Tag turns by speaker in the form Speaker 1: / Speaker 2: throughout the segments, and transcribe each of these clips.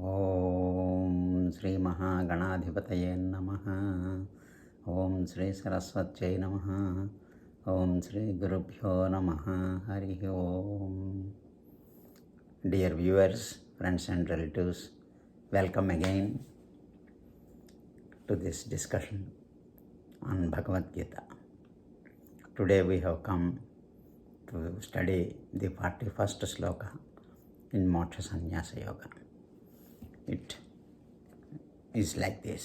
Speaker 1: ఓం శ్రీ మహాగణాధిపతయే నమః. ఓం శ్రీ సరస్వత్యై నమః. ఓం శ్రీ గురుభ్యో నమః. హరి ఓం. Dear viewers, friends and relatives, welcome again to this discussion on Bhagavad Gita. Today we have come to study the 41st sloka in MOKSHA SANYASA Yoga. It is like this: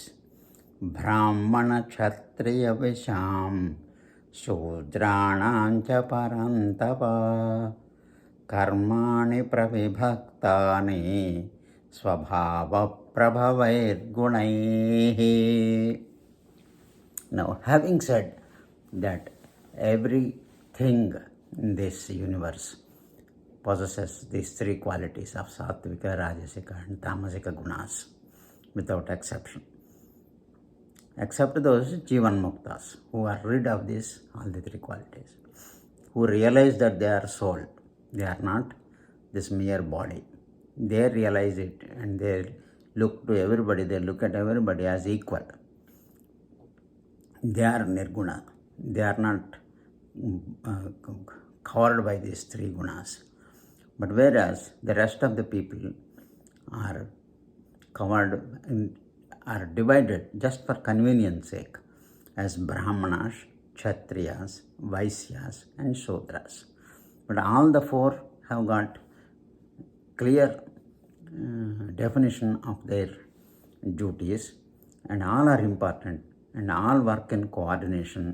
Speaker 1: Brahmana Kshatriya Visham Shudranam cha Parantapa Karmani Pravibhaktani Swabhava Prabhavair Gunaihi. Now, having said that everything in this universe possesses these three qualities of sattvika, rajasika and tamasika gunas without exception, except those jivan muktas who are rid of these all the three qualities, who realize that they are soul, they are not this mere body. They realize it and they look to everybody, they look at everybody as equal. They are nirguna, they are not covered by these three gunas. But whereas the rest of the people are covered are divided just for convenience sake as Brahmanas, Kshatriyas, Vaisyas and Shudras. But all the four have got clear definition of their duties, and all are important and all work in coordination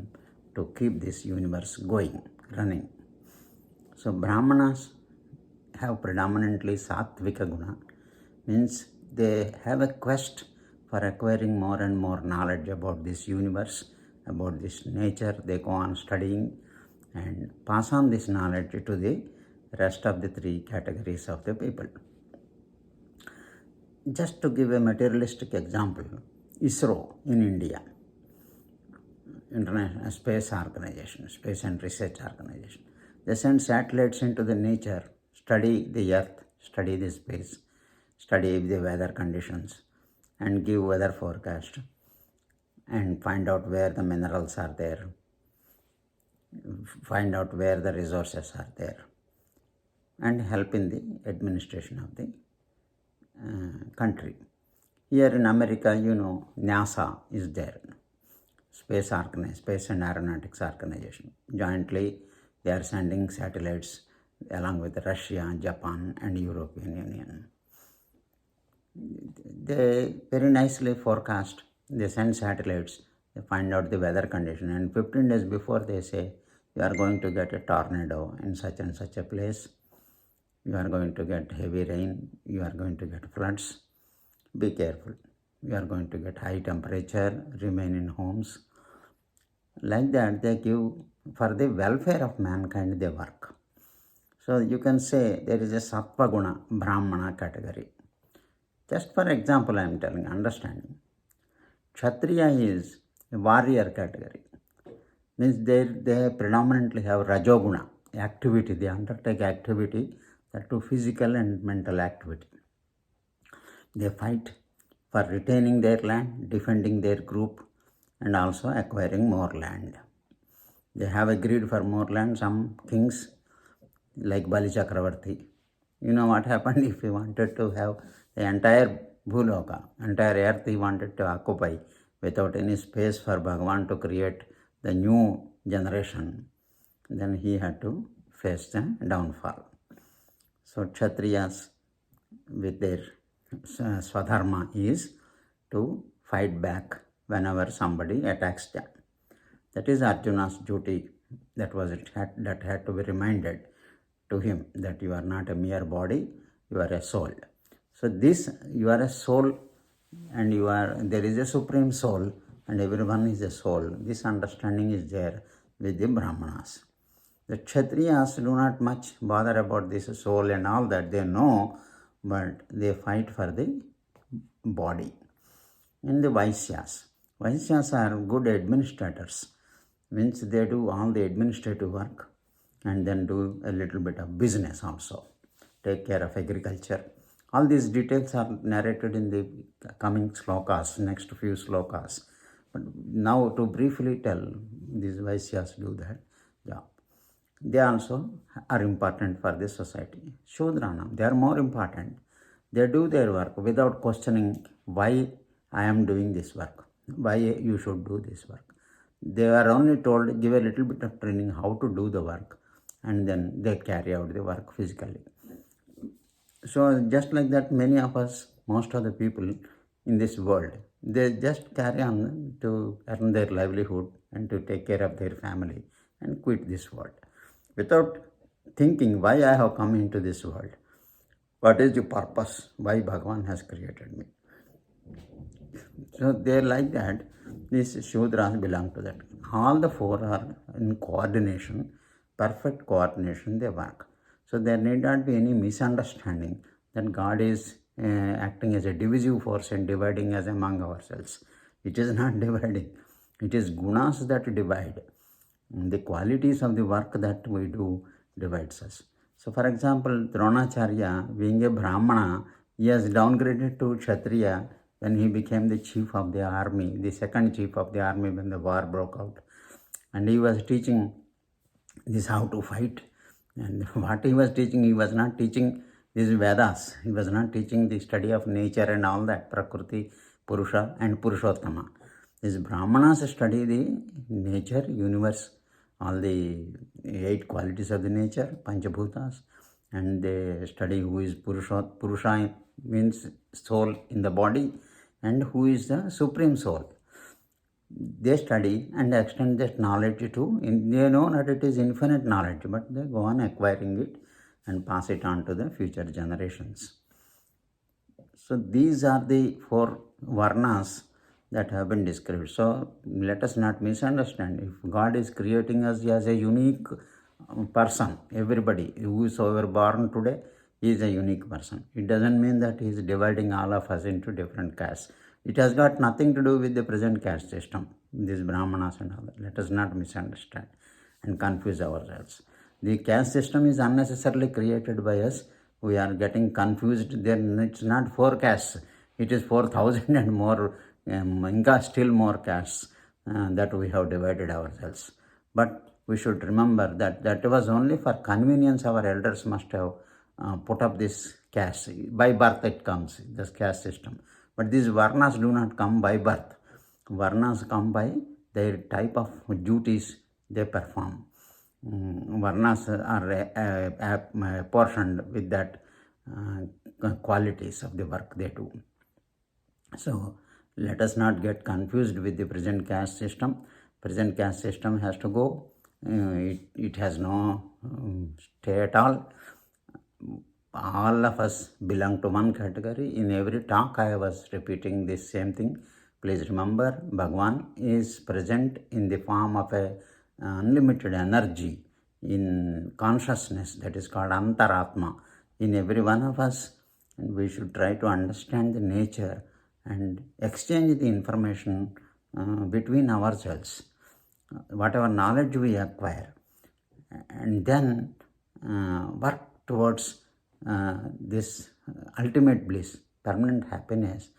Speaker 1: to keep this universe going, running. So Brahmanas have predominantly sattvika guna, means they have a quest for acquiring more and more knowledge about this universe, about this nature. They go on studying and pass on this knowledge to the rest of the three categories of the people. Just to give a materialistic example, ISRO in India, International Space Organization, Space and Research Organization, they send satellites into the nature, study the earth, study the space, study the weather conditions and give weather forecast and find out where the minerals are there, find out where the resources are there, and help in the administration of the country. Here in America, NASA is there, Space and Aeronautics Organization. Jointly, they are sending satellites along with Russia, Japan and European Union. They very nicely forecast. They send satellites, they find out the weather condition, and 15 days before they say, you are going to get a tornado in such and such a place, you are going to get heavy rain, you are going to get floods, be careful, you are going to get high temperature, remain in homes. Like that, they give for the welfare of mankind, they work. So you can say there is a sattva guna, Brahmana category. Just for example, I am telling, understanding. Kshatriya is a warrior category. Means they predominantly have rajoguna, activity. They undertake activity, that to physical and mental activity. They fight for retaining their land, defending their group, and also acquiring more land. They have agreed for more land. Some kings, like Bali Chakravarti, you know what happened if he wanted to have the entire Bhuloka, entire earth he wanted to occupy without any space for Bhagavan to create the new generation, then he had to face the downfall. So Kshatriyas with their swadharma is to fight back whenever somebody attacks them. That is Arjuna's duty. That had to be reminded to him that you are not a mere body, you are a soul. So this, you are a soul and there is a supreme soul and everyone is a soul. This understanding is there with the Brahmanas. The Kshatriyas do not much bother about this soul and all that, they know, but they fight for the body. In the Vaisyas are good administrators, means they do all the administrative work and then do a little bit of business also. Take care of agriculture, All these details are narrated in the coming slokas, next few slokas. But now to briefly tell, these Vaisyas do that job. They also are important for this society. Shudranam, they are more important. They do their work without questioning why I am doing this work, why you should do this work. They are only told, give a little bit of training how to do the work, and then they carry out the work physically. So just like that, many of us, most of the people in this world, they just carry on to earn their livelihood and to take care of their family and quit this world without thinking why I have come into this world. What is the purpose? Why Bhagavan has created me? So they're like that. These Shudras belong to that. All the four are in coordination, perfect coordination, they work. So there need not be any misunderstanding that God is acting as a divisive force and dividing us among ourselves. It is not dividing. It is gunas that divide. The qualities of the work that we do divides us. So for example, Dronacharya, being a Brahmana, he has downgraded to Kshatriya when he became the chief of the army, the second chief of the army when the war broke out. And he was teaching this how to fight. And what he was teaching, he was not teaching these Vedas. He was not teaching the study of nature and all that, Prakriti, Purusha and Purushottama. These Brahmanas study the nature, universe, all the 8 qualities of the nature, Panchabhutas, and they study who is Purusha. Purusha means soul in the body, and who is the supreme soul. They study and extend that knowledge to, they know that it is infinite knowledge, but they go on acquiring it and pass it on to the future generations. So these are the 4 varnas that have been described. So let us not misunderstand. If God is creating us as a unique person, everybody who is ever born today is a unique person. It doesn't mean that he is dividing all of us into different castes. It has got nothing to do with the present caste system, these Brahmanas and all that. Let us not misunderstand and confuse ourselves. The caste system is unnecessarily created by us. We are getting confused. Then it's not 4 castes. It is 4,000 and more, still more castes that we have divided ourselves. But we should remember that that was only for convenience. Our elders must have put up this caste. By birth it comes, this caste system. But these varnas do not come by birth. Varnas come by their type of duties they perform. Varnas are portioned with that qualities of the work they do. So let us not get confused with the present caste system. Present caste system has to go. It has no stay at all. All of us belong to one category. In every talk I was repeating this same thing. Please remember, Bhagavan is present in the form of a unlimited energy in consciousness that is called Antaratma in every one of us, and we should try to understand the nature and exchange the information between ourselves, whatever knowledge we acquire, and then work towards this ultimate bliss, permanent happiness,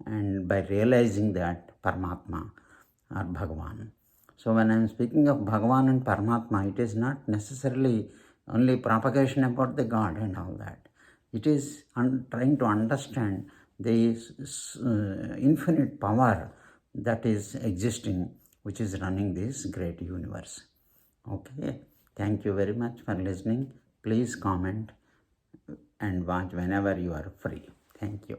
Speaker 1: and by realizing that Paramatma or Bhagavan. So when I am speaking of Bhagavan and Paramatma, it is not necessarily only propagation about the God and all that. It is trying to understand the infinite power that is existing, which is running this great universe. Okay, thank you very much for listening. Please comment and watch whenever you are free. Thank you.